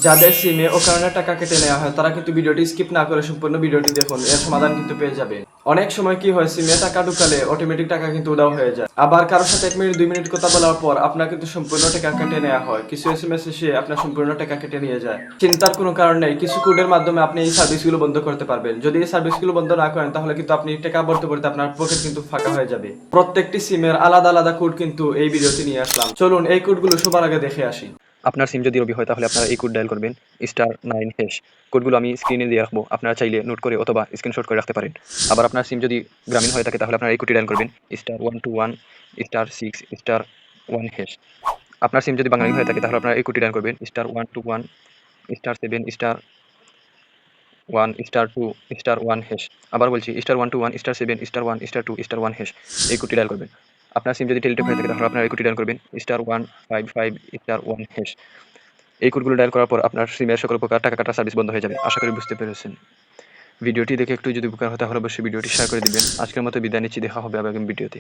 যাদের সিমে ও কারণে টাকা কেটে নেওয়া হয় তারা কিন্তু ভিডিওটি স্কিপ না করে সম্পূর্ণ ভিডিওটি দেখুন, এর সমাধান কিন্তু পেয়ে যাবে। অনেক সময় কি হয়, সিমে টাকা ঢুকালে অটোমেটিক টাকা কিন্তু উধাও হয়ে যায়। আবার কারোর সাথে 1 মিনিট 2 মিনিট কথা বলার পর আপনার কিন্তু সম্পূর্ণ টাকা কেটে নেওয়া হয়। কিছু এসএমএস এসে আপনার সম্পূর্ণ টাকা কেটে নিয়ে যায়। চিন্তার কোনো কারণ নেই, কিছু কোডের মাধ্যমে আপনি এই সার্ভিসগুলো বন্ধ করতে পারবেন। যদি এই সার্ভিসগুলো বন্ধ না করেন তাহলে কিন্তু আপনি টাকা ভরতে ভরতে আপনার পকেট কিন্তু ফাঁকা হয়ে যাবে। প্রত্যেকটি সিমের আলাদা আলাদা কোড কিন্তু এই ভিডিওতে নিয়ে আসলাম। চলুন এই কোডগুলো সবার আগে দেখে আসি। আপনার সিম যদি রবি হয় তাহলে আপনারা এই কোড ডায়াল করবেন *9#। কোডগুলো আমি স্ক্রিনে দিয়ে রাখবো, আপনারা চাইলে নোট করে অথবা স্ক্রিনশট করে রাখতে পারেন। আবার আপনার সিম যদি গ্রামীণ হয়ে থাকে তাহলে আপনারা এই কোডটি ডায়াল করবেন *121*6*1#। আপনার সিম যদি বাঙালি হয়ে থাকে তাহলে আপনারা এই কোডটি ডায়াল করবেন *121*7*1*2*1#। আবার বলছি *121*7*1*1*2*1#। এই কোডটি ডায়াল করবেন। আপনার সিম যদি টেলিটক হয়ে থাকে তাহলে আপনারা এই কোডটি ডায়াল করবেন *155*1#। এই কোডগুলো ডায়াল করার পর আপনার সিমের সকল প্রকার টাকা কাটা সার্ভিস বন্ধ হয়ে যাবে। আশা করি বুঝতে পেরেছেন। ভিডিওটি দেখে একটু যদি উপকার হয় তাহলে অবশ্যই ভিডিওটি শেয়ার করে দিবেন। আজকের মতো বিদায় নিচ্ছি, দেখা হবে আগামী ভিডিওতে।